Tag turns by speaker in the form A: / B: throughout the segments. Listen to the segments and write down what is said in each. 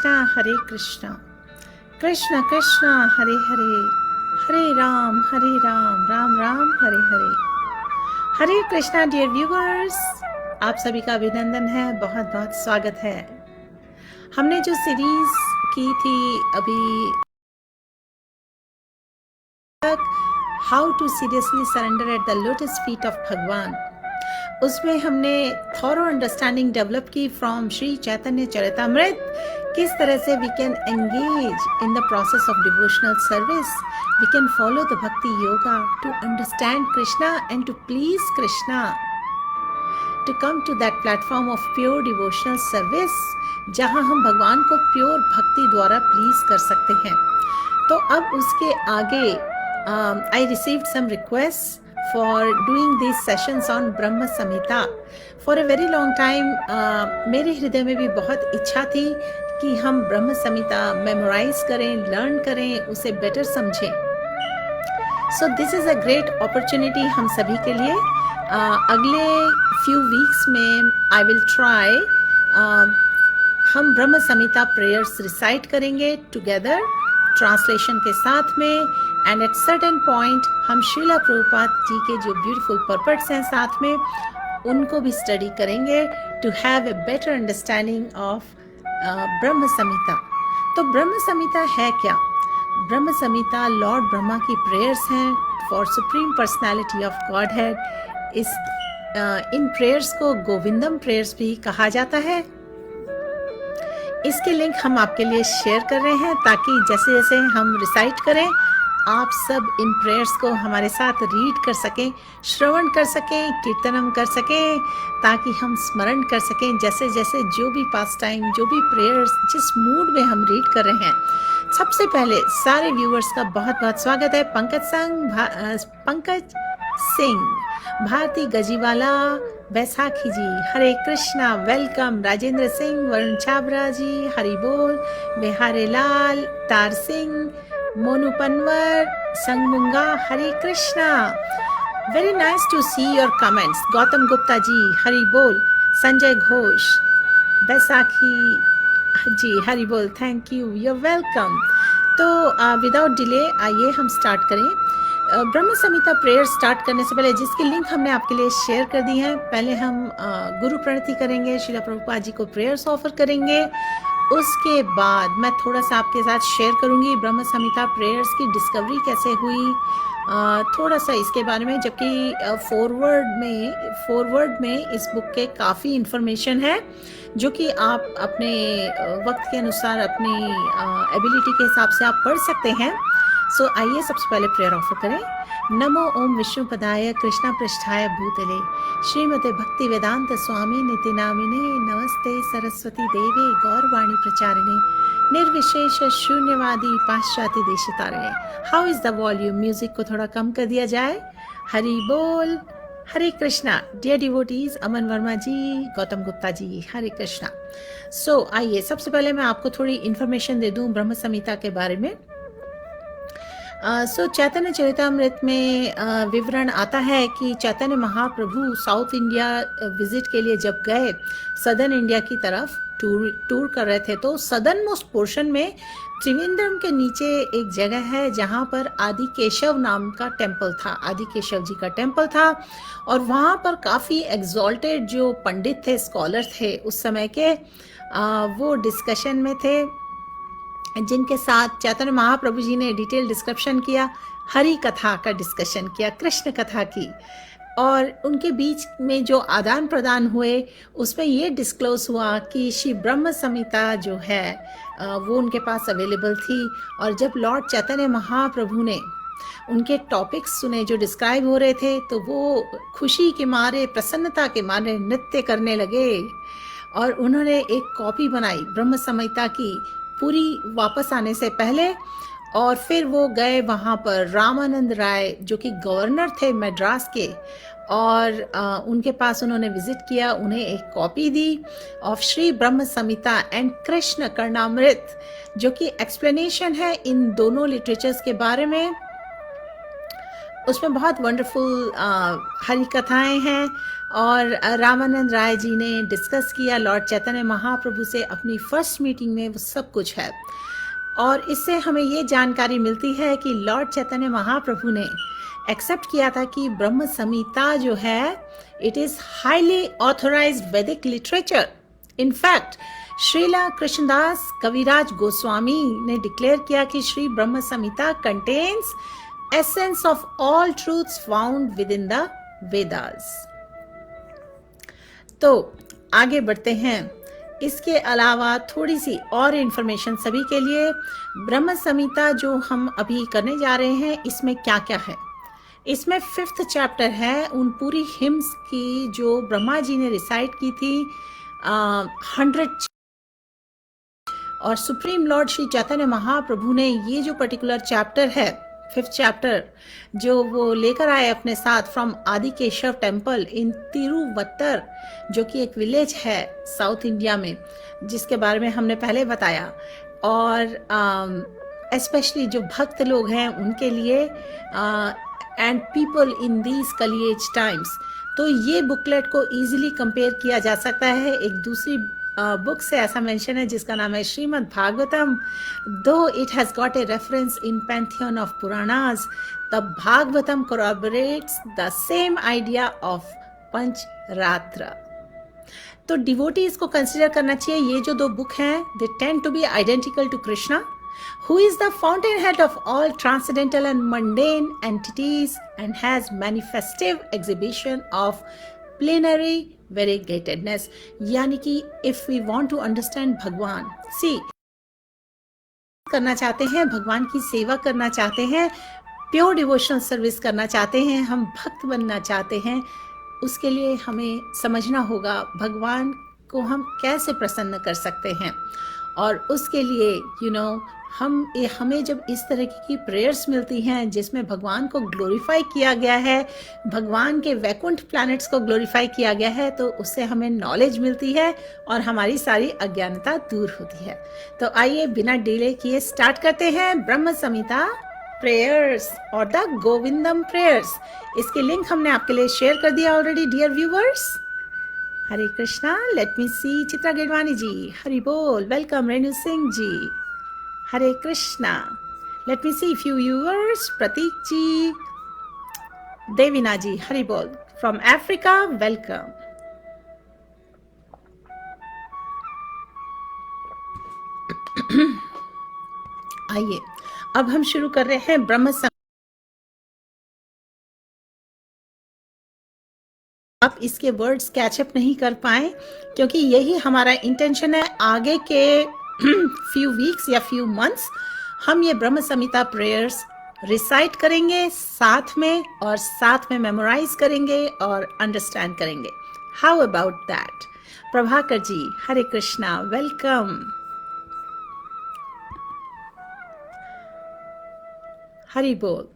A: हरे कृष्णा कृष्ण कृष्ण हरे हरे, हरे राम राम राम हरे हरे। हरे Krishna dear viewers, आप सभी का अभिनंदन है, बहुत बहुत स्वागत है। हमने जो सीरीज की थी अभी तक, how to seriously surrender at the lotus feet of Bhagwan, उसमें हमने थॉरो अंडरस्टैंडिंग डेवलप की फ्रॉम श्री चैतन्य चरितामृत। किस तरह से we can engage in the process of devotional service, we can follow the bhakti yoga to understand Krishna and to please Krishna, to come to that platform of pure devotional service, जहां हम भगवान को pure भक्ति द्वारा प्लीज कर सकते हैं। तो अब उसके आगे I received some request for doing these sessions on Brahma Samhita. For a very long time मेरे हृदय में भी बहुत इच्छा थी कि हम ब्रह्म संहिता मेमोराइज करें, लर्न करें, उसे बेटर समझें। So this is a great opportunity हम सभी के लिए। अगले few weeks में I will try हम ब्रह्म संहिता प्रेयर्स रिसाइट करेंगे टुगेदर, ट्रांसलेशन के साथ में, एंड एट सर्टेन पॉइंट हम श्रीला प्रभुपाद जी के जो ब्यूटीफुल पर्पट्स हैं साथ में, उनको भी स्टडी करेंगे to have a better understanding of Brahma Samhita. तो ब्रह्म संहिता है क्या? ब्रह्म संहिता लॉर्ड ब्रह्मा की प्रेयर्स हैं for supreme personality of God head. In prayers को गोविंदम प्रेयर्स भी कहा जाता है। इसके लिंक हम आपके लिए शेयर कर रहे हैं ताकि जैसे जैसे हम रिसाइट करें, आप सब इन प्रेयर्स को हमारे साथ रीड कर सकें, श्रवण कर सकें, कीर्तनम कर सकें, ताकि हम स्मरण कर सकें जैसे जैसे जो भी पास टाइम, जो भी प्रेयर्स, जिस मूड में हम रीड कर रहे हैं। सबसे पहले सारे व्यूअर्स का बहुत बहुत स्वागत है। पंकज सिंह, भारती गजीवाला, बैसाखी जी, हरे कृष्णा, वेलकम। राजेंद्र सिंह, वरुण छाबरा जी, हरि बोल। Bihari Lal, Tar Singh, Monu Panwar, Sangmunga, Hare Krishna. Very nice to see your comments. Gautam Gupta ji, Hari बोल। संजय घोष, बैसाखी जी, हरि बोल, थैंक यू, यू वेलकम। तो विदाउट डिले आइए हम स्टार्ट करें। ब्रह्म संहिता प्रेयर स्टार्ट करने से पहले, जिसकी लिंक हमने आपके लिए शेयर कर दी है, पहले हम गुरु प्रणति करेंगे, श्रीला प्रभुपाद जी को प्रेयर्स ऑफर करेंगे। उसके बाद मैं थोड़ा सा आपके साथ शेयर करूंगी ब्रह्म संहिता प्रेयर्स की डिस्कवरी कैसे हुई, थोड़ा सा इसके बारे में, जबकि फॉरवर्ड में इस बुक के काफ़ी इंफॉर्मेशन है जो कि आप अपने वक्त के अनुसार, अपनी एबिलिटी के हिसाब से आप पढ़ सकते हैं। सो आइए सबसे पहले प्रेयर ऑफर करें। नमो ओम विष्णु पदाय कृष्णा पृष्ठाय भूतले श्रीमते भक्ति वेदांत स्वामी निति नामिने नमस्ते सरस्वती देवी गौरवाणी प्रचारिणे निर्विशेष शून्यवादी पाश्चात्य देश तारिणे। How is the volume? Music को थोड़ा कम कर दिया जाए। हरि बोल, Hare Krishna. Dear devotees, Aman Verma ji, Gautam Gupta ji, Hare Krishna. So आइए सबसे पहले मैं आपको थोड़ी इंफॉर्मेशन दे दूं ब्रह्म संहिता के बारे में। चैतन्य चरितामृत में विवरण आता है कि Chaitanya Mahaprabhu south India visit के लिए जब गए, सदर्न इंडिया की तरफ टूर कर रहे थे, तो सदर्न मोस्ट पोर्शन में त्रिवेंद्रम के नीचे एक जगह है जहाँ पर आदि केशव नाम का टेम्पल था, आदि केशव जी का टेम्पल था। और वहाँ पर काफ़ी एग्जॉल्टेड जो पंडित थे, स्कॉलर थे उस समय के, वो डिस्कशन में थे, जिनके साथ चैतन्य महाप्रभु जी ने डिटेल डिस्क्रिप्शन किया, हरि कथा का डिस्कशन किया, कृष्ण कथा की, और उनके बीच में जो आदान प्रदान हुए उसमें ये डिस्क्लोज हुआ कि श्री ब्रह्म संहिता जो है वो उनके पास अवेलेबल थी। और जब लॉर्ड चैतन्य महाप्रभु ने उनके टॉपिक्स सुने जो डिस्क्राइब हो रहे थे, तो वो खुशी के मारे, प्रसन्नता के मारे नृत्य करने लगे और उन्होंने एक कॉपी बनाई ब्रह्म संहिता की पूरी वापस आने से पहले। और फिर वो गए वहाँ पर रामानंद राय जो कि गवर्नर थे मद्रास के, और उनके पास उन्होंने विजिट किया, उन्हें एक copy the of Shri Brahma Samhita and Krishna कर्णामृत, जो कि एक्सप्लेनेशन है इन दोनों लिटरेचर्स के बारे में। उसमें बहुत वंडरफुल हरी कथाएं हैं और रामानंद राय जी ने डिस्कस किया लॉर्ड चैतन्य महाप्रभु से अपनी फर्स्ट मीटिंग में, वो सब कुछ है। और इससे हमें ये जानकारी मिलती है कि लॉर्ड चैतन्य महाप्रभु ने एक्सेप्ट किया था कि ब्रह्म संहिता जो है it is highly authorized Vedic literature. In fact Srila Krishnadas Kaviraj Goswami ने डिक्लेयर किया कि Shri Brahma Samhita contains essence of all truths found within the Vedas. तो आगे बढ़ते हैं। इसके अलावा थोड़ी सी और इंफॉर्मेशन सभी के लिए, ब्रह्म संहिता जो हम अभी करने जा रहे हैं इसमें क्या क्या है। इसमें 5th चैप्टर है उन पूरी हिम्स की जो ब्रह्मा जी ने रिसाइट की थी 100, और सुप्रीम लॉर्ड श्री चैतन्य महाप्रभु ने ये जो पर्टिकुलर चैप्टर है 5th चैप्टर जो वो लेकर आए अपने साथ फ्रॉम आदिकेशव टेम्पल इन तिरुवत्तर, जो कि एक विलेज है साउथ इंडिया में, जिसके बारे में हमने पहले बताया। और स्पेशली जो भक्त लोग हैं उनके लिए and people in these Kali age times, तो ये बुकलेट को इजीली कंपेयर किया जा सकता है एक दूसरी बुक से। ऐसा मेंशन है जिसका नाम है Shrimad Bhagavatam. Though it has got a reference in pantheon of Puranas, the Bhagavatam corroborates the same idea of Pancharatra. तो डिवोटीज को कंसिडर करना चाहिए ये जो दो बुक हैं, they tend to be identical to Krishna, who is the fountainhead of all transcendental and mundane entities and has manifestive exhibition of plenary variegatedness। यानी कि if we want to understand भगवान, see करना चाहते हैं, भगवान की सेवा करना चाहते हैं, प्योर डिवोशनल सर्विस करना चाहते हैं, हम भक्त बनना चाहते हैं, उसके लिए हमें समझना होगा भगवान को हम कैसे प्रसन्न कर सकते हैं। और उसके लिए हमें जब इस तरह की प्रेयर्स मिलती हैं जिसमें भगवान को ग्लोरीफाई किया गया है, भगवान के वैकुंठ प्लैनेट्स को ग्लोरीफाई किया गया है, तो उससे हमें नॉलेज मिलती है और हमारी सारी अज्ञानता दूर होती है। तो आइए बिना डिले किए स्टार्ट करते हैं ब्रह्म संहिता प्रेयर्स और द गोविंदम प्रेयर्स। इसकी लिंक हमने आपके लिए शेयर कर दिया already dear viewers. Hare Krishna, let me see Chitra Gidwani ji, Hari बोल, welcome Renu Singh ji, Hare Krishna, let me see few viewers, Pratik ji, Devina ji, Hari बोल, फ्रॉम अफ्रीका, वेलकम। आइए अब हम शुरू कर रहे हैं ब्रह्म संहिता। आप इसके वर्ड्स कैचअप नहीं कर पाए क्योंकि यही हमारा इंटेंशन है। आगे के फ्यू वीक्स या फ्यू मंथ्स हम ये ब्रह्म संहिता प्रेयर्स रिसाइट करेंगे साथ में, और साथ में मेमोराइज करेंगे और अंडरस्टैंड करेंगे। How about that? Prabhakar ji, Hare Krishna, welcome. Hari बोल।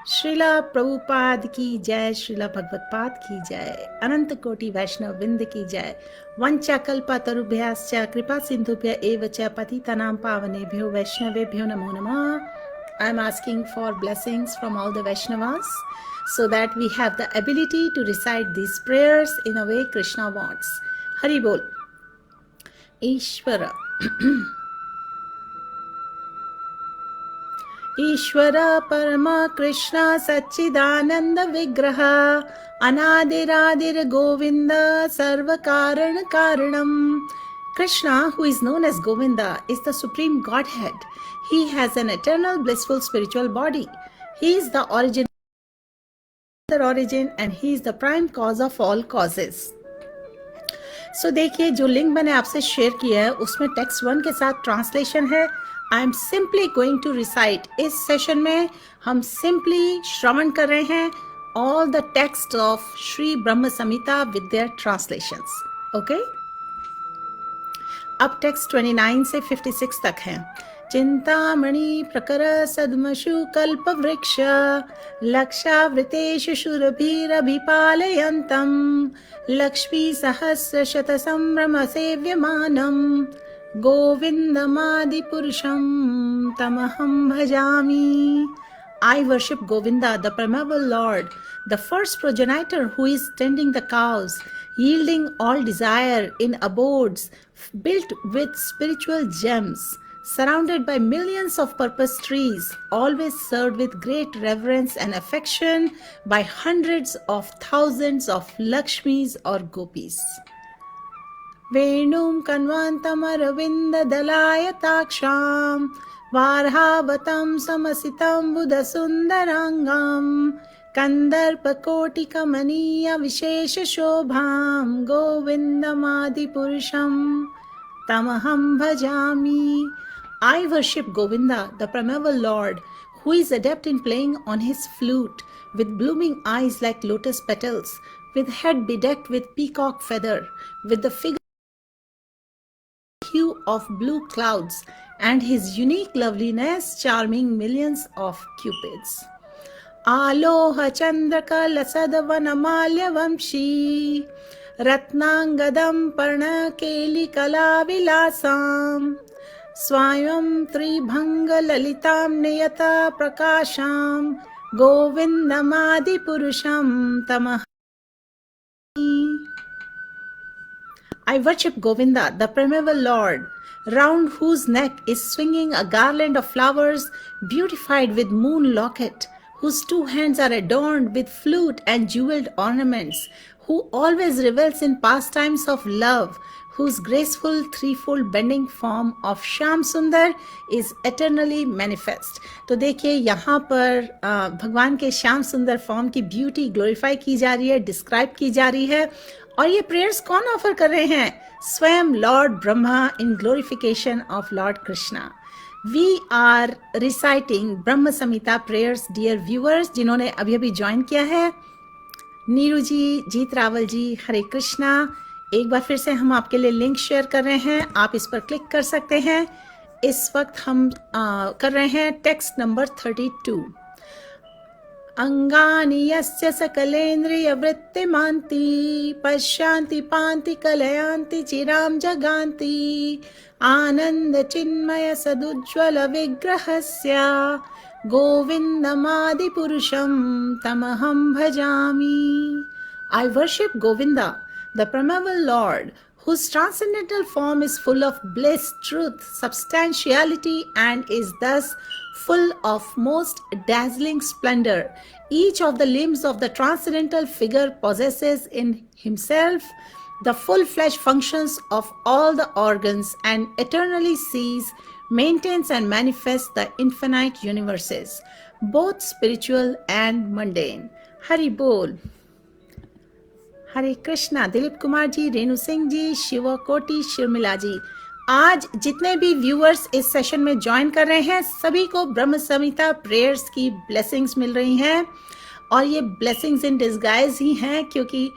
A: श्रीला प्रभुपाद की जय, श्रीला भगवत्पाद की जय, अनंत कोटि वैष्णव विंद की जय। वंचा कल्पा तरुभ्याश्च कृपा सिंधुभ्य एव च पतितानां पावनेभ्यो वैष्णवेभ्यो नमो नमः। I am asking for blessings from all the Vaishnavas so that we have the ability to recite these prayers in a way Krishna wants. Hari Bol. Ishvara. ईश्वर परम कृष्ण सच्चिदानंद विग्रह अनादिरादिर गोविंद सर्व कारण कारणम। Krishna, who is known as Govinda, is the supreme Godhead. He has an eternal blissful spiritual body. He is the origin and he is the prime cause of all causes. So देखिए जो link मैंने आपसे share किया है उसमें text 1 के साथ translation है। I am simply going to recite. इस सेशन में हम सिंपली श्रवण कर रहे हैं all the text of Shri Brahma Samhita with their translations. Okay, अब टेक्स्ट 29 से 56 तक है। चिंतामणि प्रकर सद्मशु कल्प वृक्ष लक्षावृतेषु शूरभिरभिपालयन्तम् लक्ष्मी सहस्र शत संभ्रम सेव्यमानम् गोविंदमादिपुरुषं तमहं भजामि। I worship Govinda, the primeval Lord, the first progenitor who is tending the cows, yielding all desire in abodes built with spiritual gems, surrounded by millions of purpose trees, always served with great reverence and affection by hundreds of thousands of Lakshmis or Gopis. वेणुं कण्वान्तमरविन्ददलायताक्षां वार्हावतं समसितं बुधसुन्दराङ्गां कन्दर्पकोटिकमनीयविशेषशोभां गोविन्दमादिपुरुषं तमहं भजामि. I worship Govinda, the primeval Lord, who is adept in playing on his flute, with blooming eyes like lotus petals, with head bedecked with peacock feather, with the figure hue of blue clouds, and his unique loveliness charming millions of cupids. Aloha Chandraka Lasadavanamalya Vamshi Ratnangadam Parna Keli Kala Vilasam Swayam Tribhanga Lalitam Niyata Prakasham Govindamadi Purusham Tamah. I worship Govinda, the primeval Lord, round whose neck is swinging a garland of flowers beautified with moon locket, whose two hands are adorned with flute and jeweled ornaments, who always revels in pastimes of love, whose graceful threefold bending form of Shyam Sundar is eternally manifest. तो देखिए यहाँ पर भगवान के श्याम सुंदर form की beauty glorify की जा रही है, डिस्क्राइब की जा रही है. और ये प्रेयर्स कौन ऑफर कर रहे हैं? स्वयं Lord Brahma in glorification of Lord Krishna. We are reciting Brahma Samhita prayers, dear viewers, जिन्होंने अभी अभी ज्वाइन किया है. नीरू जी, जीत रावल जी, हरे कृष्णा. एक बार फिर से हम आपके लिए लिंक शेयर कर रहे हैं, आप इस पर क्लिक कर सकते हैं. इस वक्त हम कर रहे हैं टेक्स्ट नंबर 32. अंगानि यस्य सकलेन्द्रियवृत्तिमान्ति पश्यान्ति पान्ति कलयान्ति चिरां जगान्ति आनन्दचिन्मय सदुज्ज्वल विग्रहस्य गोविन्दमादिपुरुषं तमहं भजामि. I worship Govinda, the primeval Lord, whose transcendental form is full of bliss, truth, substantiality, and is thus full of most dazzling splendor. Each of the limbs of the transcendental figure possesses in himself the full-fledged functions of all the organs and eternally sees, maintains, and manifests the infinite universes, both spiritual and mundane. Hari Bol. हरे कृष्णा. दिलीप कुमार जी, रेणु सिंह जी, शिव कोटि, शिवमिला जी. आज जितने भी viewers इस session में join कर रहे हैं सभी को ब्रह्म संहिता प्रेयर्स की ब्लेसिंग्स मिल रही हैं. और ये ब्लेसिंग्स इन डिस्गाइज ही हैं क्योंकि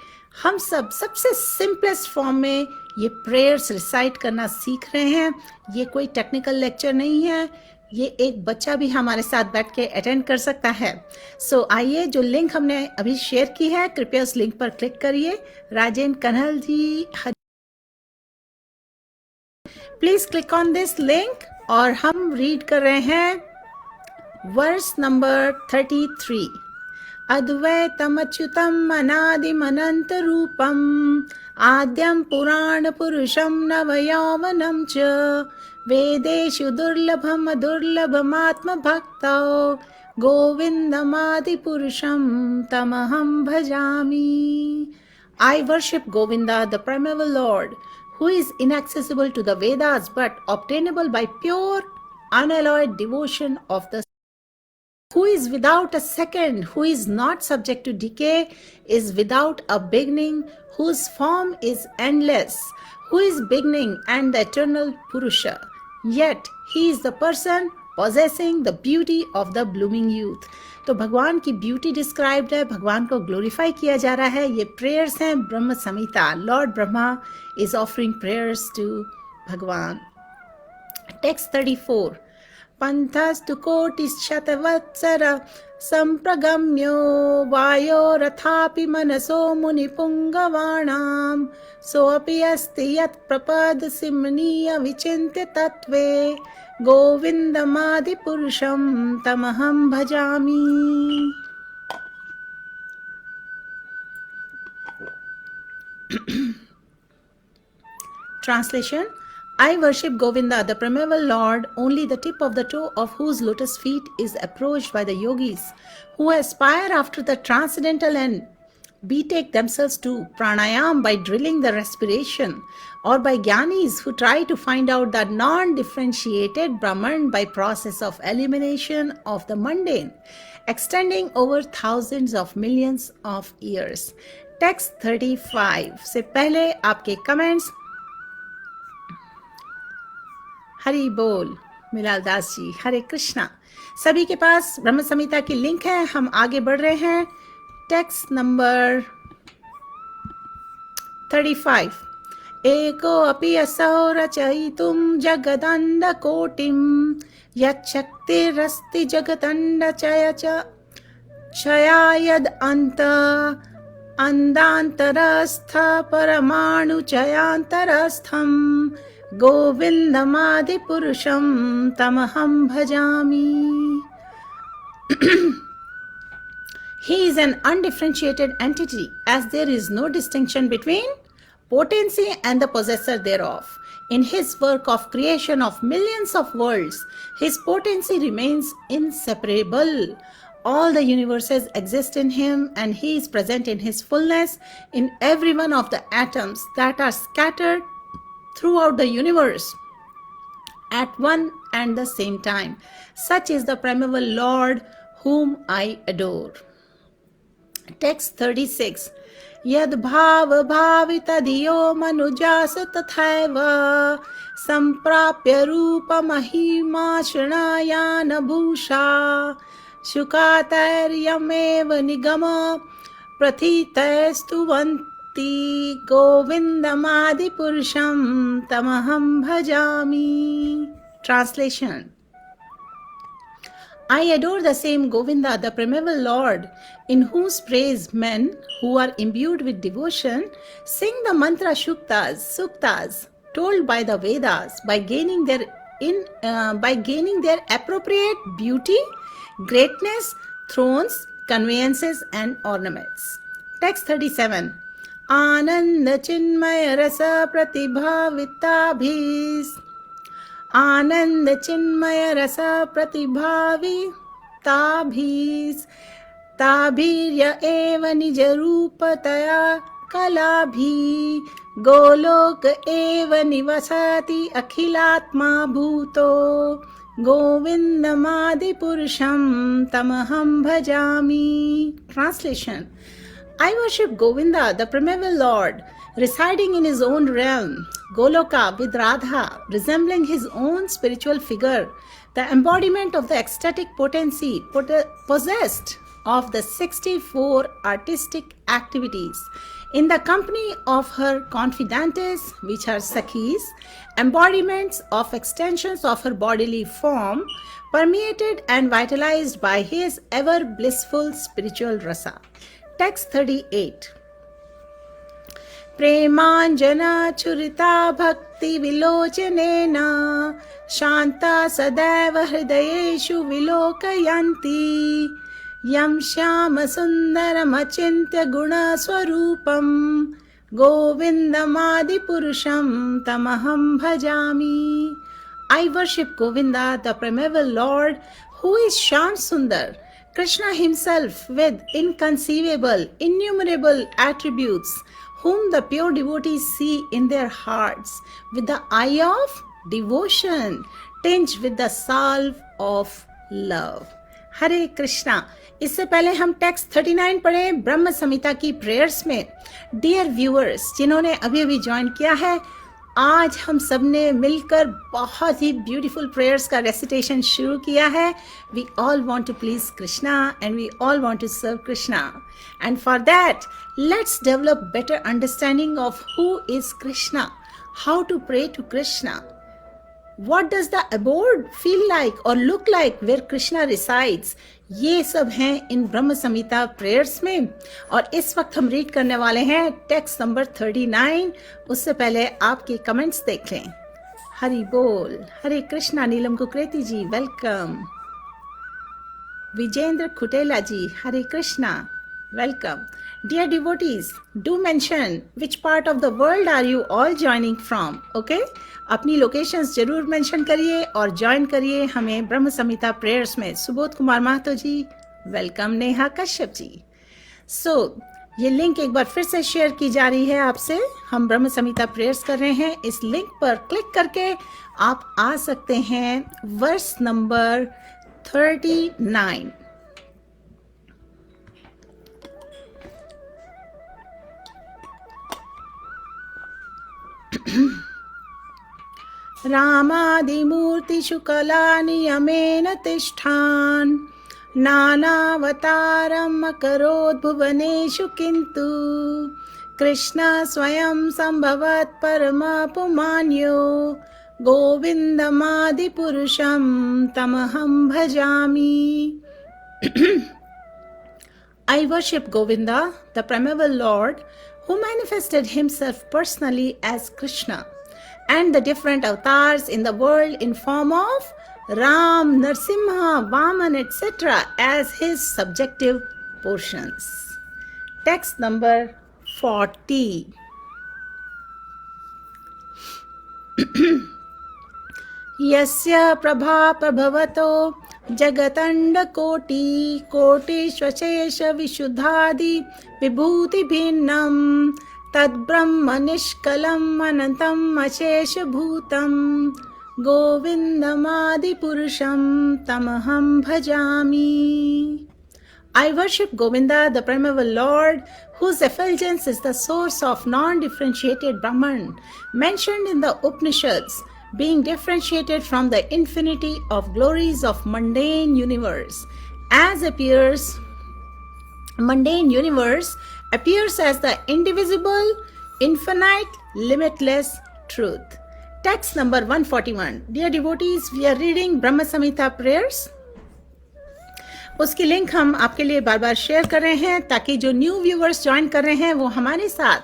A: हम सब सबसे सिंपलेस्ट फॉर्म में ये प्रेयर्स रिसाइट करना सीख रहे हैं. ये कोई टेक्निकल लेक्चर नहीं है, ये एक बच्चा भी हमारे साथ बैठ के अटेंड कर सकता है. सो आइए, जो लिंक हमने अभी शेयर की है कृपया उस लिंक पर क्लिक करिए. Rajendra Kanhal ji, please click on this link. और हम रीड कर रहे हैं वर्स नंबर 33. अद्वैतम अच्युतम अनादिम अनंत रूपम आद्यम पुराण पुरुषम नवयौवनम च वेदेषु दुर्लभम दुर्लभमात्म भक्तो गोविन्दमादिपुरुषं तमहं भजामि. I worship Govinda, the primeval Lord, who is inaccessible to the Vedas but obtainable by pure, unalloyed devotion of the who is without a second, who is not subject to decay, is without a beginning, whose form is endless, who is beginning and the eternal Purusha. Yet he is the person possessing the beauty of the blooming youth. तो भगवान की beauty described है, भगवान को glorify किया जा रहा है. ये प्रेयर्स हैं Brahma Samhita. Lord Brahma is offering prayers to Bhagwan. Text 34. पंथस्तु कोटिशतवत्सर संप्रगम्यो वायोरथापि मनसो मुनिपुङ्गवाणां सोऽपि अस्ति यत् प्रपद सिमनीय विचिन्त्य तत्त्वे गोविन्दमादिपुरुषं तमहं भजामि. Translation: I worship Govinda, the primeval Lord, only the tip of the toe of whose lotus feet is approached by the yogis who aspire after the transcendental and betake themselves to pranayam by drilling the respiration, or by jnanis who try to find out the non-differentiated Brahman by process of elimination of the mundane, extending over thousands of millions of years. Text 35 से पहले आपके comments. Hari बोल मिलाल दास जी, हरे कृष्णा. सभी के पास ब्रह्म संहिता की link है. हम आगे बढ़ रहे हैं. Text number 35. एको अपि असौ रचयितुं जगदण्डकोटिं यच्छक्तिरस्ति जगदण्डचयायद् अन्दान्तरस्थ परमाणुचयान्तरस्थं गोविन्दमादिपुरुषं तमहं भजामि. He is an undifferentiated entity, as there is no distinction between potency and the possessor thereof. In his work of creation of millions of worlds, his potency remains inseparable. All the universes exist in him, and he is present in his fullness in every one of the atoms that are scattered throughout the universe at one and the same time. Such is the primeval Lord whom I adore. Text 36. यद भाव भावितधियो मनुजास तथैव संप्राप्य रूप महिमा शृणायान भूषा शुकातैर्यमेव निगम प्रथितैस्तुवन्ति गोविन्दमादिपुरुषं तमहं भजामि. Translation: I adore the same Govinda, the primeval Lord, in whose praise men who are imbued with devotion sing the mantra suktas told by the Vedas by gaining their appropriate beauty, greatness, thrones, conveyances, and ornaments. Text 37. Ananda chinmaya rasa pratibhavitabhis आनंद चिन्मय रस प्रतिभावि ताभीर्य एव निज रूपतया कलाभि गोलोक एव निवसति अखिलात्मा भूतो गोविन्दमादिपुरुषं तमहं भजामि. Translation: I worship Govinda, the primeval Lord, residing in his own realm, Goloka, with Radha, resembling his own spiritual figure, the embodiment of the ecstatic potency possessed of the 64 artistic activities, in the company of her confidantes, which are Sakhis, embodiments of extensions of her bodily form, permeated and vitalized by his ever blissful spiritual rasa. Text 38. प्रेमाञ्जना चुरिता भक्ति विलोचनेन शान्ता सदैव हृदयेषु विलोकयन्ति यं श्यामसुन्दरमचिन्त्य गुणस्वरूपं गोविन्दमादिपुरुषं तमहं भजामि. I worship Govinda, the primeval Lord, who is Shyam Sundar, Krishna himself with inconceivable, innumerable attributes, whom the pure devotees see in their hearts with the eye of devotion, tinged with the salve of love. हरे कृष्णा. इससे पहले हम text 39 पढ़े ब्रह्म संहिता की prayers में. Dear viewers, जिन्होंने अभी अभी join किया है, आज हम सब ने मिलकर बहुत ही ब्यूटीफुल प्रेयर्स का रेसिटेशन शुरू किया है. We all want to please Krishna and we all want to serve Krishna, and for that let's develop better understanding of who is Krishna, how to pray to Krishna, what does the abode feel like or look like where Krishna resides. ये सब हैं इन ब्रह्म Samhita prayers में. और इस वक्त हम read करने वाले हैं टेक्स्ट नंबर 39. उससे पहले आपके कमेंट्स देख लें. हरि बोल, हरे कृष्णा। नीलम कुकरेती जी, welcome. Vijendra Khutela ji, Hare Krishna, welcome. Dear devotees, do mention which part of the world are you all joining from, okay? अपनी लोकेशंस जरूर मेंशन करिए और ज्वाइन करिए हमें ब्रह्म संहिता प्रेयर्स में। सुबोध कुमार महतो जी, वेलकम। नेहा कश्यप जी। ये लिंक एक बार फिर से शेयर की जा रही है आपसे। हम ब्रह्म संहिता प्रेयर्स कर रहे हैं। इस लिंक पर क्लिक करके आप आ सकते हैं वर्स नंबर 39। रामादिमूर्तिषु कलानियमेन तिष्ठान् नानावतारम् अकरोत् भुवनेषु किन्तु कृष्ण स्वयं सम्भवत् परमपुमान्यो गोविन्दमादिपुरुषं तमहं भजामि। I worship Govinda, the primeval Lord, who manifested himself personally as Krishna, and the different avatars in the world in form of Ram, Narsimha, Vaman, etc. as his subjective portions. Text number 40. यस्य प्रभा प्रभवतो जगतंडकोटि कोटिष्वशेष विशुद्धादि विभूति भिन्नं तद्ब्रह्म निष्कलम् अनन्तम् अशेष भूतं गोविन्दमादिपुरुषं तमहं भजामि। I worship Govinda, the primeval Lord, whose effulgence is the source of non-differentiated Brahman, mentioned in the Upanishads, being differentiated from the infinity of glories of mundane universe, mundane universe appears as the indivisible, infinite, limitless truth. Text number 141. Dear devotees, we are reading Brahma Samhita prayers. उसकी link हम आपके लिए बार बार share कर रहे हैं ताकि जो new viewers join कर रहे हैं वो हमारे साथ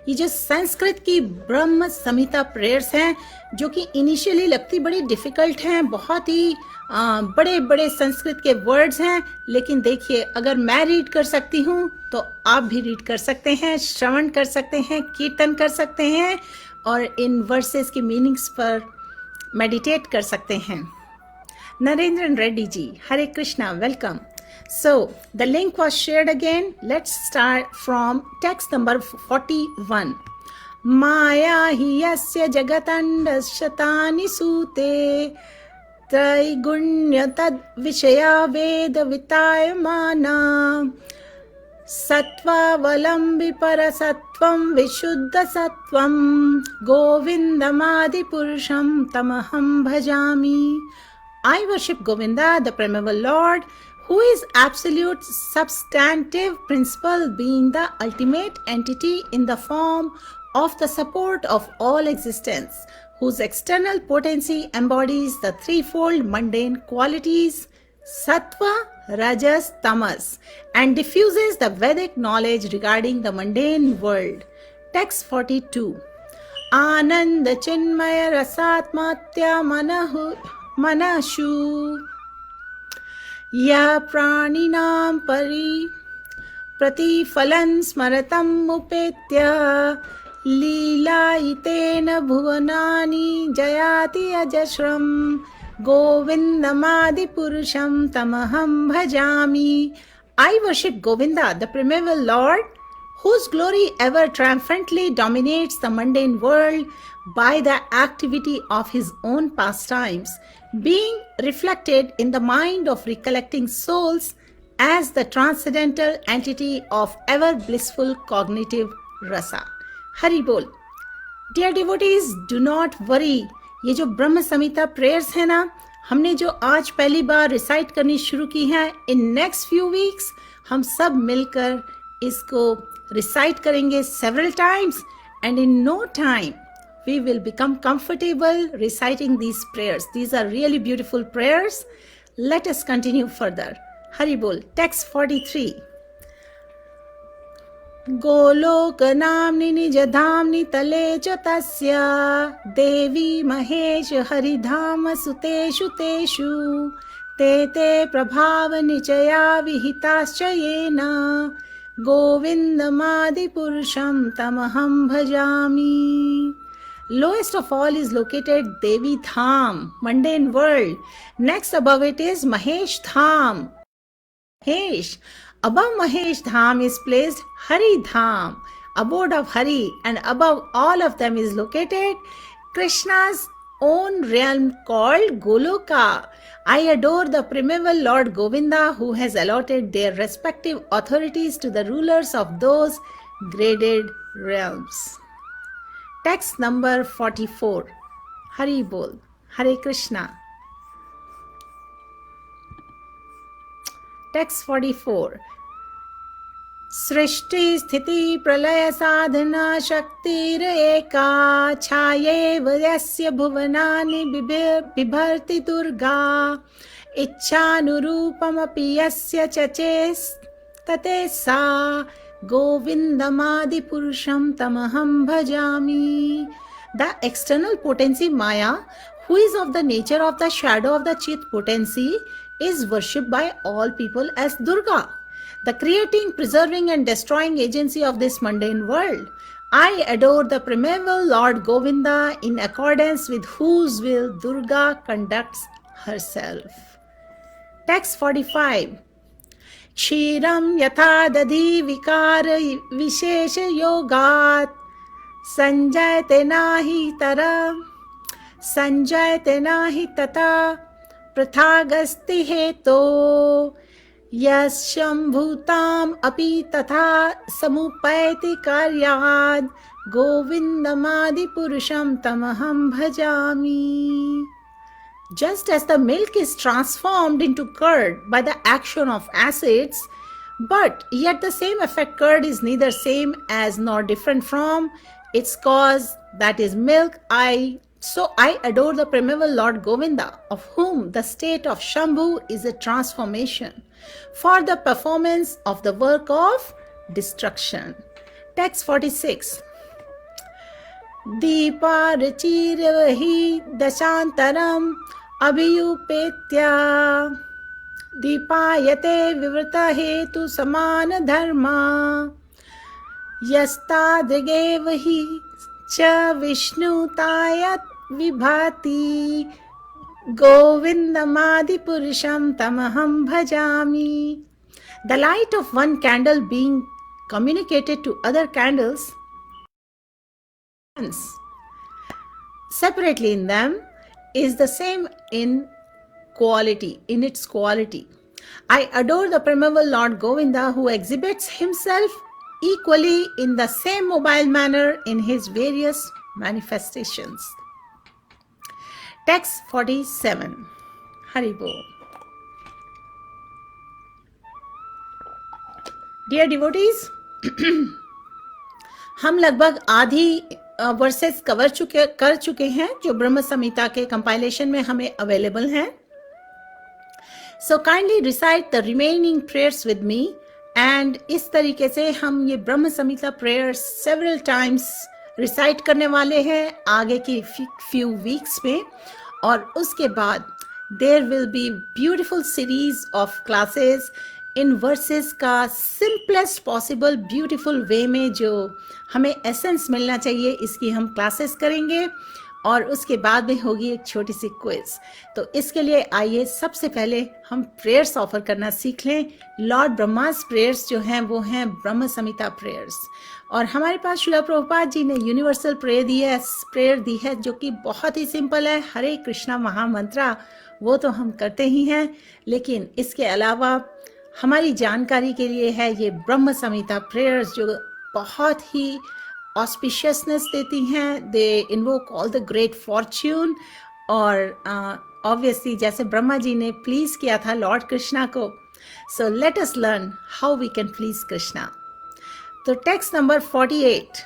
A: ये जो संस्कृत की ब्रह्म संहिता प्रेयर्स हैं, जो कि इनिशियली लगती बड़ी डिफिकल्ट हैं, बहुत ही बड़े बड़े संस्कृत के वर्ड्स हैं, लेकिन देखिए अगर मैं रीड कर सकती हूँ तो आप भी रीड कर सकते हैं, श्रवण कर सकते हैं, कीर्तन कर सकते हैं और इन वर्सेस की मीनिंग्स पर मेडिटेट कर सकते हैं। Narendran Reddy ji, Hare Krishna, welcome. So, the link was shared again. Let's start from text number 41. Maya hi yasya jagatandashatani sute traigunya tad vishaya veda vitayamana sattva valambi parasatvam vishuddha sattvam govindamadi purusham tamaham bhajami. I worship Govinda, the primeval Lord, who is absolute substantive principle, being the ultimate entity in the form of the support of all existence, whose external potency embodies the threefold mundane qualities, sattva, rajas, tamas, and diffuses the Vedic knowledge regarding the mundane world. Text 42. Ananda chinmaya rasatmatya manashu ya praninam प्रतिफलं स्मरतं मुपेत्य लीलायितेन भुवनानि जयाति अजस्रं गोविन्दमादिपुरुषं तमहं भजामि. I worship Govinda, the primeval Lord, whose glory ever triumphantly dominates the mundane world by the activity of his own pastimes, being reflected in the mind of recollecting souls as the transcendental entity of ever blissful cognitive rasa. Hari Bol. Dear devotees, do not worry. ये जो ब्रह्म Samhita prayers है ना, हमने जो आज पहली बार recite करनी शुरू की है, इन नेक्स्ट फ्यू वीक्स हम सब मिलकर इसको रिसाइट करेंगे several times, and in no time we will become comfortable reciting these prayers. These are really beautiful prayers. Let us continue further. Hari Bol. Text 43. गोलोकनाम्नि निजधाम्नि तले च तस्य देवी महेश हरिधाम सुतेषु तेषु ते ते प्रभावनिचया विहिताश्च येन गोविन्दमादिपुरुषं तमहं भजामि. Lowest of all is located Devi Dham, mundane world. Next above it is Mahesh Dham. Mahesh. Above Mahesh Dham is placed Hari Dham, abode of Hari, and above all of them is located Krishna's own realm called Goloka. I adore the primeval Lord Govinda who has allotted their respective authorities to the rulers of those graded realms. Text number 44. Hari Bol. Hare Krishna. Text 44. सृष्टि स्थिति प्रलय साधना शक्तिर एका छायेव यस्य भुवनानि बिभर्ति दुर्गा इच्छानुरूपमपि यस्य चचेस्तते सा गोविन्दमादिपुरुषं तमहं भजामि. The external potency Maya, who is of the nature of the shadow of the Chit potency, is worshipped by all people as Durga, the creating, preserving and destroying agency of this mundane world. I adore the primeval Lord Govinda in accordance with whose will Durga conducts herself. Text 45. Kshiram yatha dadhi vikar vishesha yogat sanjayate nahi tata prathagasti heto यशंभूताम अपि तथा समुपैति कार्याद गोविंदमादि पुरुषम तमहं भजामि. Just as the milk is transformed into curd by the action of acids, but yet the same effect curd is neither same as nor different from its cause, that is milk, So I adore the primeval Lord Govinda, of whom the state of Shambhu is a transformation for the performance of the work of destruction. Text 46. Deeparachirvahi dashantaram abhiyupetya Deepayate vivrta hetu samana dharma Yastadrigevahi cha vishnutayat vibhati Govindamadi Purusham Tamaham Bhajami. The light of one candle being communicated to other candles separately in them is the same in quality, in its quality. I adore the primeval Lord Govinda who exhibits himself equally in the same mobile manner in his various manifestations. Text 47. Haribo. Dear devotees, हम लगभग आधी versus कर चुके हैं जो ब्रह्म संहिता के compilation में हमें अवेलेबल हैं. So kindly recite the remaining prayers with me, and इस तरीके से हम ये ब्रह्म संहिता prayers several times recite करने वाले हैं आगे की few weeks में. और उसके बाद there will be beautiful series of classes in verses का simplest possible beautiful way में जो हमें essence मिलना चाहिए इसकी हम classes करेंगे. और उसके बाद में होगी एक छोटी सी क्विज. तो इसके लिए आइए सबसे पहले हम प्रेयर्स ऑफर करना सीख लें. लॉर्ड ब्रह्मास प्रेयर्स जो हैं वो हैं ब्रह्म संहिता प्रेयर्स. और हमारे पास श्रील प्रभुपाद जी ने यूनिवर्सल प्रेयर दी है जो कि बहुत ही सिंपल है. हरे कृष्णा महामंत्रा वो तो हम करते ही हैं, लेकिन इसके अलावा हमारी जानकारी के लिए है ये ब्रह्म संहिता प्रेयर्स जो बहुत ही ऑस्पिशियसनेस देती हैं. They invoke all the great fortune. और ऑब्वियसली जैसे ब्रह्मा जी ने प्लीज किया था लॉर्ड कृष्णा को, so let us learn how we can please Krishna. तो टेक्स्ट नंबर 48.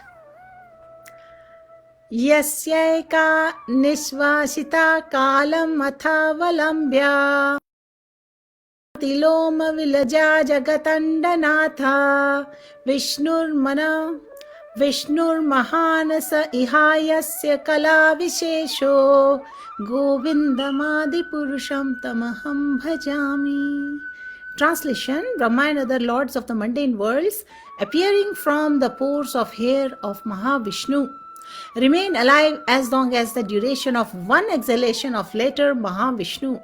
A: यस्यैका निश्वासिता कालम अथावलंब्या तिलोम विलजा जगतंडनाथा विष्णुर्महान स इहायस्य कला विशेषो गोविंदमादिपुरुषं तमहं भजामि. Translation: Brahma and other lords of the mundane worlds, appearing from the pores of hair of Mahavishnu, remain alive as long as the duration of one exhalation of later Mahavishnu.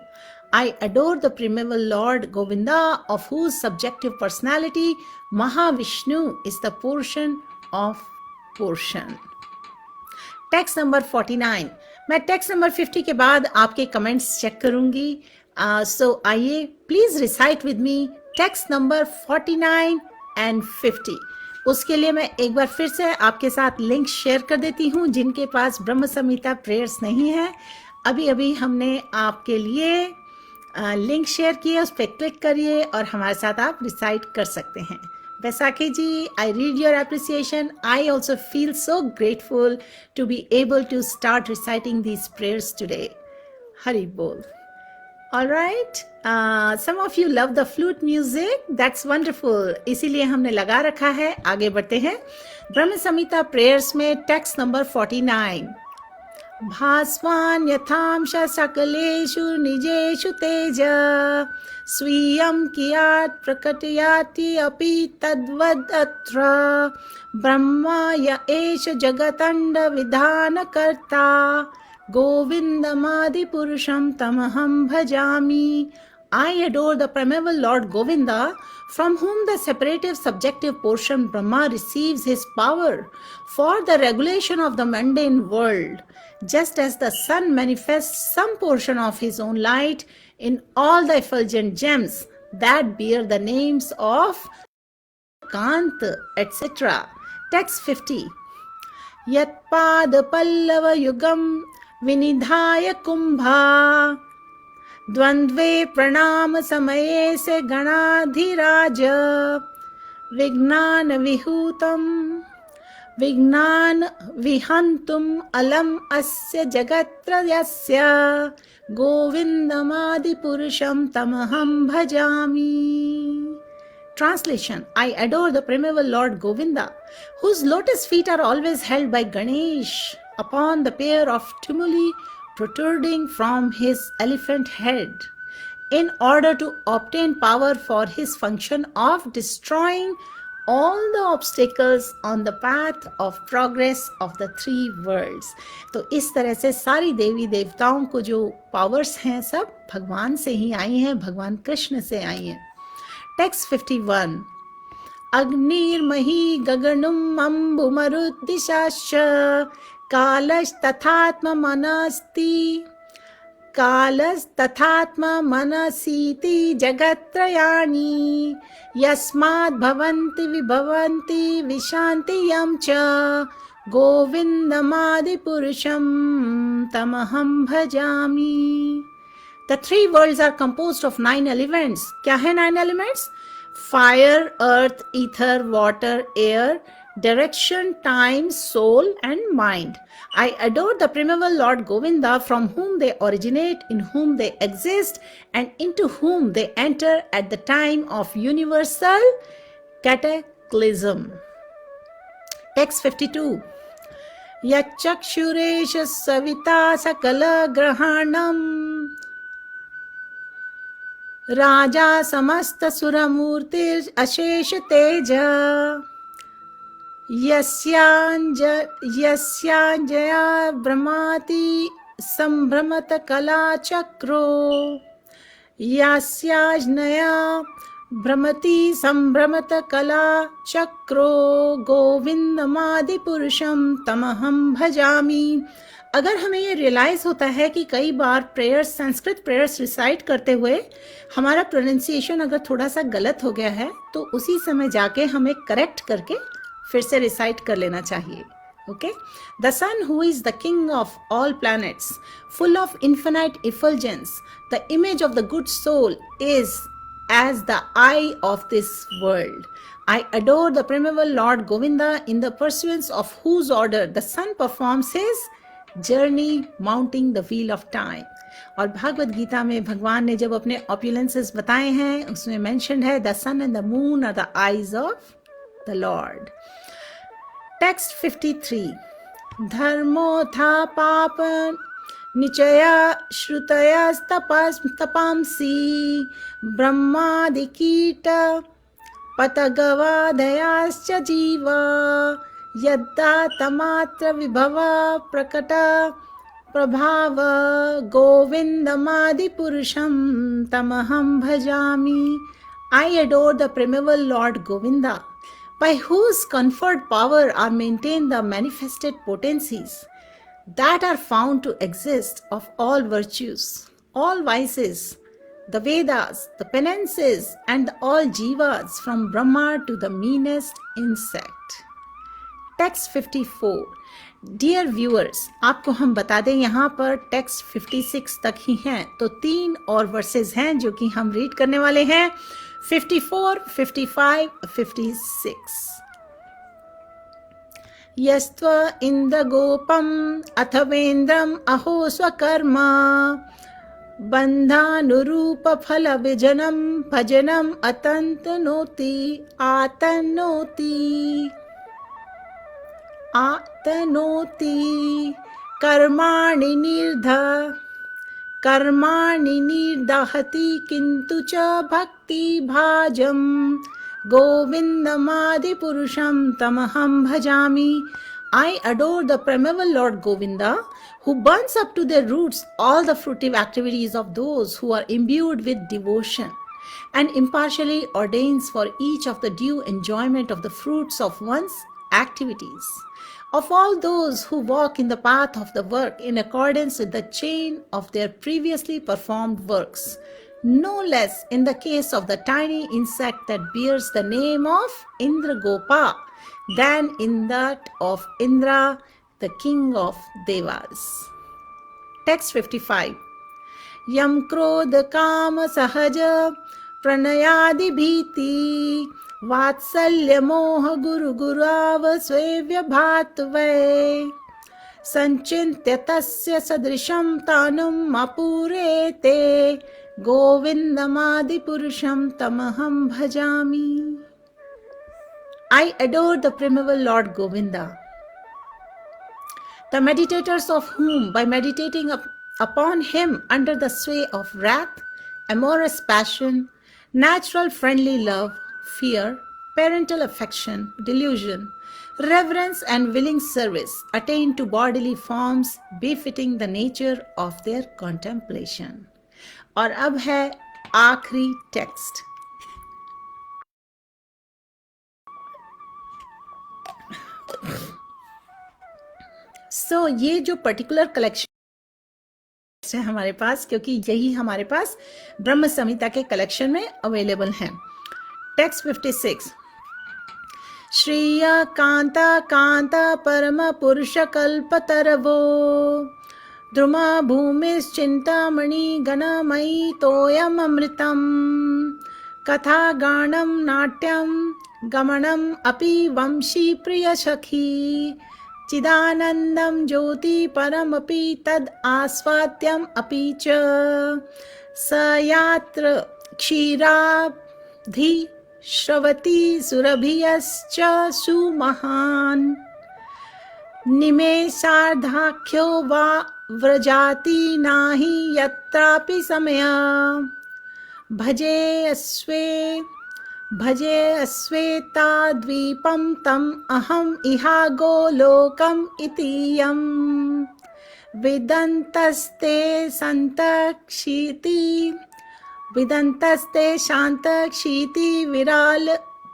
A: I adore the primeval Lord Govinda, of whose subjective personality Mahavishnu is the portion of portion. Text number 49. मैं text number 50 के बाद आपके comments check करूंगी. सो आइए, please recite with me text number 49 and 50. उसके लिए मैं एक बार फिर से आपके साथ लिंक शेयर कर देती हूँ. जिनके पास ब्रह्म संहिता प्रेयर्स नहीं है, अभी अभी हमने आपके लिए लिंक शेयर किए, उस पर क्लिक करिए और हमारे साथ आप रिसाइट कर सकते हैं. Vaisakhi ji, I read your appreciation. I also feel so grateful to be able to start reciting these prayers today. Hari Bol. All right. Some of you love the flute music. That's wonderful. इसीलिए हमने लगा रखा है. आगे बढ़ते हैं. Brahma Samhita prayers में text number 49. भास्वान् यथांश सकलेषु निजेषु तेज स्वीयं कियात् प्रकटयाति अपि तद्वदत्र ब्रह्मा य एष जगतण्ड विधानकर्ता गोविन्दमादिपुरुषं तमहं भजामि. I adore the primeval Lord Govinda, from whom the separative subjective portion Brahma receives his power for the regulation of the mundane world, just as the sun manifests some portion of his own light in all the effulgent gems that bear the names of Kant, etc. Text 50. Yatpad pallava yugam vinidhaya kumbha द्वंद्वे प्रणाम समये से गणाधिराज विज्ञान विहूतम विज्ञान विहंतुम अलम अस्य जगत्रयस्य गोविंदमादि पुरुषम तमहं भजामि. Translation: I adore the primeval Lord Govinda, whose lotus feet are always held by Ganesh upon the pair of tumuli protruding from his elephant head, in order to obtain power for his function of destroying all the obstacles on the path of progress of the three worlds. तो इस तरह से सारी देवी देवताओं को जो powers हैं सब भगवान से ही आई हैं, भगवान कृष्ण से आई हैं. टेक्स्ट 51. अग्निर्मही गगनम अम्बुमरुद्दिशाश्च कालस्तथात्म मनसीति जगत्त्रयाणि यस्माद् भवन्ति विभवन्ति विशान्ति यं च गोविन्दमादिपुरुषं तमहं भजामि. The three worlds are composed of 9 elements. क्या है 9 elements? Fire, earth, ether, water, air, direction, time, soul, and mind. I adore the primeval Lord Govinda, from whom they originate, in whom they exist, and into whom they enter at the time of universal cataclysm. Text 52. Yachakshuresh savita sakala grahanam Raja samasta suramurtir ashesha teja यस्यांजया ब्रह्माति संभ्रमत कला चक्रो यस्याज्ञया भ्रमति संभ्रमत कला चक्रो गोविंदमादि पुरुषम तमहं भजामि. अगर हमें ये realise होता है कि कई बार प्रेयर्स, संस्कृत प्रेयर्स रिसाइट करते हुए हमारा प्रोनाउंसिएशन अगर थोड़ा सा गलत हो गया है, तो उसी समय जाके हमें करेक्ट करके फिर से रिसाइट कर लेना चाहिए. Okay. The sun who is the king of all planets, full of infinite effulgence, the image of the good soul, is as the eye of this world. I adore the primeval Lord Govinda, in the pursuance of whose order the sun performs his journey mounting the wheel of time. और भागवत गीता में भगवान ने जब अपने opulences बताए हैं उसमें mention है the sun and the moon are the eyes of the lord. Text 53 धर्मोऽथा पाप निचया श्रुतयस्तपांसि ब्रह्मादिकीट पतगवादयाश्च जीवा यद्दातमात्र विभव प्रकट प्रभाव गोविंदमादिपुरुषं तमहं भजामि। I adore the primeval Lord Govinda, by whose conferred power are maintained the manifested potencies that are found to exist of all virtues, all vices, the Vedas, the penances, and all jivas from Brahma to the meanest insect. Text 54. Dear viewers, आपको हम बता दें यहाँ पर text 56 तक ही हैं, तो 3 और वर्सेस हैं जो कि हम रीड करने वाले हैं, 54, 55, 56। यस्त्व इंद्रगोपम अथवेन्द्रम अहो स्वकर्म बंधानुरूप फल विजनम भजनम अतंतनोति आतनोति कर्माणि निर्दहति किंतु च भक्ति भाजम गोविंदमादिपुरुषं तमहं भजामि। I adore the primeval Lord Govinda, who burns up to their roots all the fruitive activities of those who are imbued with devotion, and impartially ordains for each of the due enjoyment of the fruits of one's activities. Of all those who walk in the path of the work in accordance with the chain of their previously performed works, no less in the case of the tiny insect that bears the name of Indragopa than in that of Indra, the king of Devas. Text 55. Yam krodha kama sahaja pranayadi bhiti vatsalya moha guru gurava swevya bhatve sanchintya tasya sadrisham tanum mapurete govindamadi purusham tamaham bhajami. I adore the primeval Lord Govinda, the meditators of whom, by meditating upon him under the sway of wrath, amorous passion, natural friendly love, fear, parental affection, delusion, reverence and willing service, attain to bodily forms befitting the nature of their contemplation. और अब है आखिरी text. सो ये जो particular collection है हमारे पास, क्योंकि यही हमारे पास ब्रह्म संहिता के कलेक्शन में अवेलेबल हैं। टेक्स्ट 56। श्रीय कांता कांता परम पुरुष कल्पतरवो द्रुमा भूमिश्चिंतामणि गणमयी तोयम अमृतम कथा गानम नाट्यम गमनम अपि वंशी प्रिय सखी चिदानंदम ज्योति परमपि तद आस्वाद्यम अपि च स यात्र क्षीराब्धि श्रवति सुरभियश्च सुमहान् निमेषार्धाख्यो वा व्रजाति नाहि यत्रापि समया भजे अस्वेताद्वीपं तम अहम इहा गोलोकम इतीयं विदन्तस्ते शान्तक्षिति विराल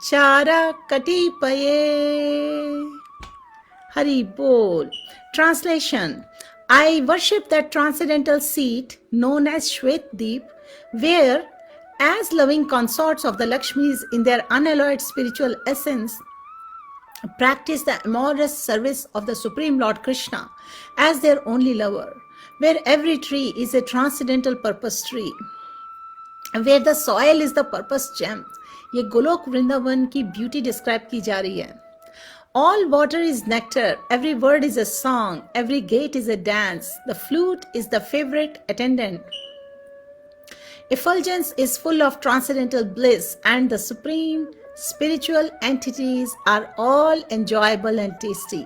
A: चार कटिपये। Hari Bol. Translation. I worship that transcendental seat known as Shwetdeep, where, as loving consorts of the Lakshmis in their unalloyed spiritual essence, practice the amorous service of the Supreme Lord Krishna as their only lover, where every tree is a transcendental purpose tree, where the soil is the purpose gem. ये गोलोक वृंदावन की beauty describe की जा रही है। All water is nectar, every word is a song, every gate is a dance, the flute is the favorite attendant. Effulgence is full of transcendental bliss, and the supreme spiritual entities are all enjoyable and tasty.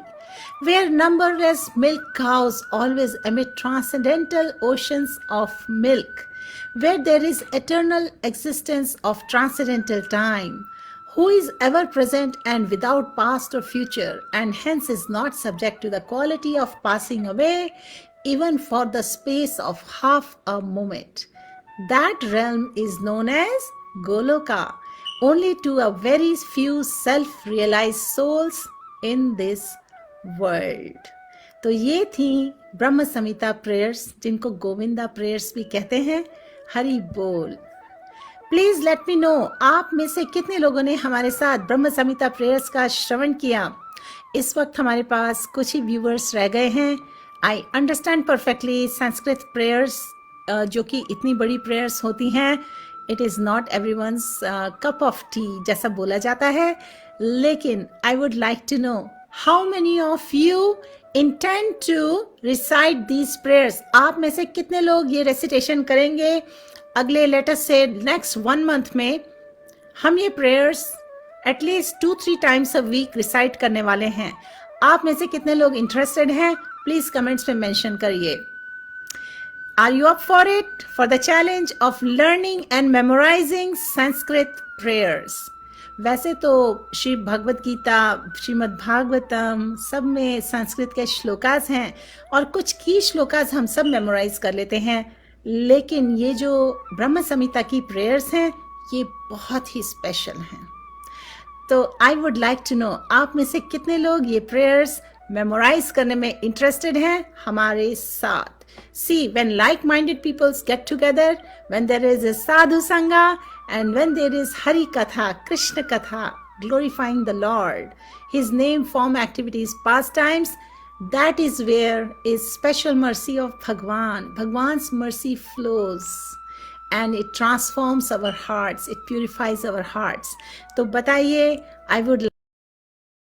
A: Where numberless milk cows always emit transcendental oceans of milk, where there is eternal existence of transcendental time, who is ever present and without past or future, and hence is not subject to the quality of passing away, even for the space of half a moment. That realm is known as Goloka, only to a very few self-realized souls in this world. तो ये थी ब्रह्म Samhita prayers, जिनको Govinda prayers भी कहते हैं. हरि बोल. Please let me know, आप में से कितने लोगों ने हमारे साथ ब्रह्म संहिता प्रेयर्स का श्रवण किया. इस वक्त हमारे पास कुछ ही व्यूवर्स रह गए हैं. I understand perfectly Sanskrit prayers जो कि इतनी बड़ी प्रेयर्स होती हैं, it is not everyone's cup of tea जैसा बोला जाता है. लेकिन I would like to know how many of you intend to recite these prayers. आप में से कितने लोग ये रेसिटेशन करेंगे अगले लेटस से नेक्स्ट 1 मंथ में. हम ये prayers at least 2-3 times a week recite करने वाले हैं. आप में से कितने लोग इंटरेस्टेड हैं, प्लीज कमेंट्स में मेंशन करिए. Are you up for it? For the challenge of learning and memorizing Sanskrit prayers. वैसे तो श्री भगवत गीता, श्रीमद् भागवतम सब में संस्कृत के श्लोकास हैं और कुछ की श्लोकास हम सब मेमोराइज कर लेते हैं. लेकिन ये जो ब्रह्म संहिता की प्रेयर्स हैं, ये बहुत ही स्पेशल हैं. तो I would like to know, आप में से कितने लोग ये प्रेयर्स मेमोराइज करने में इंटरेस्टेड हैं हमारे साथ. See, when like-minded peoples get together, when there is a sadhu sangha, and when there is Hari Katha, Krishna Katha, glorifying the Lord, His name, form, activities, pastimes, that is where is special mercy of Bhagwan. Bhagwan's mercy flows and it transforms our hearts, it purifies our hearts. तो बताइए, I would